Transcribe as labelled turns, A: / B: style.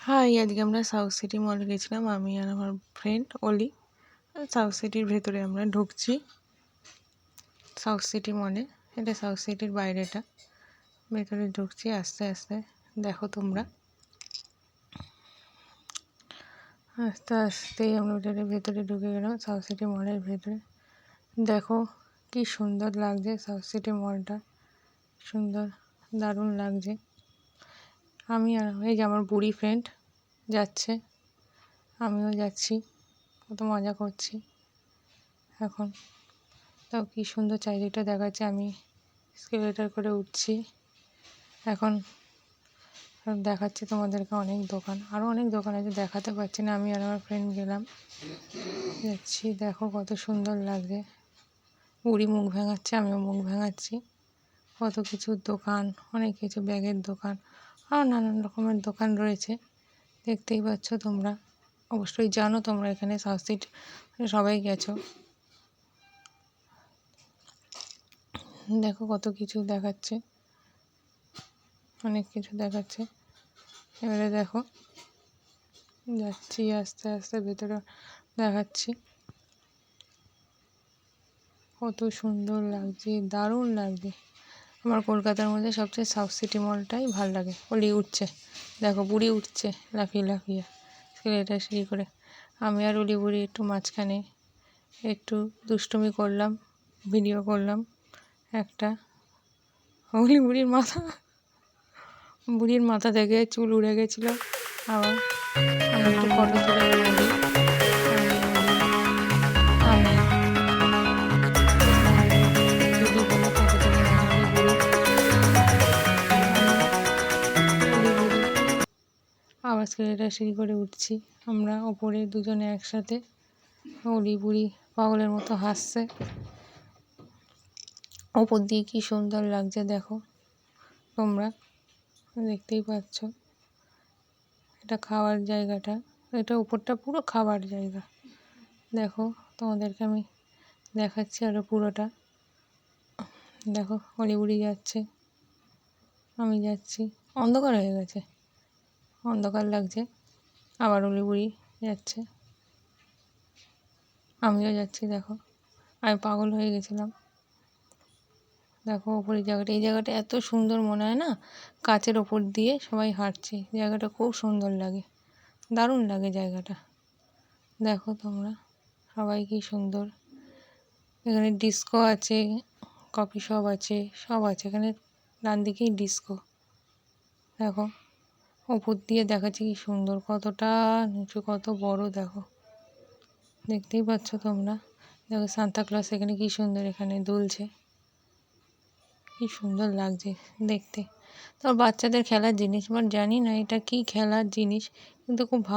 A: High, আজকে আমরা south city মল গেছিলাম, আমি আর আমার ফ্রেন্ড অলি। সাউথ সিটির ভেতরে আমরা ঢুকছি, সাউথ সিটি মলে। এটা সাউথ সিটির বাইরেটা, ভেতরে ঢুকছি আস্তে আস্তে। দেখো তোমরা, আস্তে আস্তেই আমরা ভেতরে ঢুকে গেলাম সাউথ সিটি মলের ভেতরে। দেখো কি সুন্দর লাগছে সাউথ সিটি মলটা, সুন্দর, দারুণ লাগছে। আমি আর এই যে আমার বুড়ি ফ্রেন্ড যাচ্ছে, আমিও যাচ্ছি, কত মজা করছি এখন। তাও কি সুন্দর চারিদিকটা দেখাচ্ছে। আমি এসকেলেটর করে উঠছি এখন, দেখাচ্ছি তোমাদেরকে অনেক দোকান, আরও অনেক দোকান আছে, দেখাতে পারছি না। আমি আর আমার ফ্রেন্ড গেলাম, যাচ্ছি। দেখো কত সুন্দর লাগছে। বুড়ি মুখ ভেঙাচ্ছে, আমিও মুখ ভেঙাচ্ছি। কত কিছু দোকান, অনেক কিছু, ব্যাগের দোকান, আরও নানান রকমের দোকান রয়েছে, দেখতেই পাচ্ছ তোমরা। অবশ্যই জানো তোমরা, এখানে সাউথ সিটি সবাই গেছো। দেখো কত কিছু দেখাচ্ছে, অনেক কিছু দেখাচ্ছে। এবারে দেখো, যাচ্ছি আস্তে আস্তে ভেতরে, দেখাচ্ছি কত সুন্দর লাগছে, দারুণ লাগছে। আমার কলকাতার মধ্যে সবচেয়ে সাউথ সিটি মলটাই ভালো লাগে। অলি উঠছে, দেখো বুড়ি উঠছে লাফিয়ে লাফিয়ে এটা সিঁড়ি করে। আমি আর অলি বুড়ি একটু মাঝখানে একটু দুষ্টুমি করলাম, ভিডিও করলাম একটা। অলি বুড়ির মাথা থেকে চুল উড়ে গেছিলো। আবার আমি একটু ফটো তুলে বলি, আমি দিদি বলে ফটো তুলে বুড়ি, আবার স্কেলেটা সিঁড়ি করে উঠছি আমরা ওপরে দুজনে একসাথে। অলি বুড়ি পাগলের মতো হাসছে, ওপর দিয়ে কি সুন্দর লাগছে দেখো তোমরা, দেখতেই পাচ্ছ। এটা খাওয়ার জায়গাটা, এটা উপরটা পুরো খাবার জায়গা। দেখো তোমাদেরকে আমি দেখাচ্ছি আরও পুরোটা। দেখো অলি বুড়ি যাচ্ছে, আমি যাচ্ছি, অন্ধকার হয়ে গেছে, অন্ধকার লাগছে। আবার অলি বুড়ি যাচ্ছে, আমিও যাচ্ছি। দেখো আমি পাগল হয়ে গেছিলাম। দেখো ওপরের জায়গাটা, এই জায়গাটা এত সুন্দর, মনে হয় না কাচের ওপর দিয়ে সবাই হাঁটছে। জায়গাটা খুব সুন্দর লাগে, দারুণ লাগে জায়গাটা। দেখো তোমরা সবাই কি সুন্দর। এখানে ডিস্কো আছে, কফি শপ আছে, সব আছে এখানে। ডান দিকেই ডিস্কো। দেখো ওপর দিয়ে দেখাচ্ছে কি সুন্দর, কতটা নিচু, কত বড় দেখো, দেখতেই পাচ্ছ তোমরা। দেখো সান্তাক্লজ এখানে কি সুন্দর এখানে দুলছে, কি সুন্দর লাগছে দেখতে। তো বাচ্চাদের খেলার জিনিস, বাট জানি না এটা কি খেলার জিনিস, কিন্তু খুব ভালো।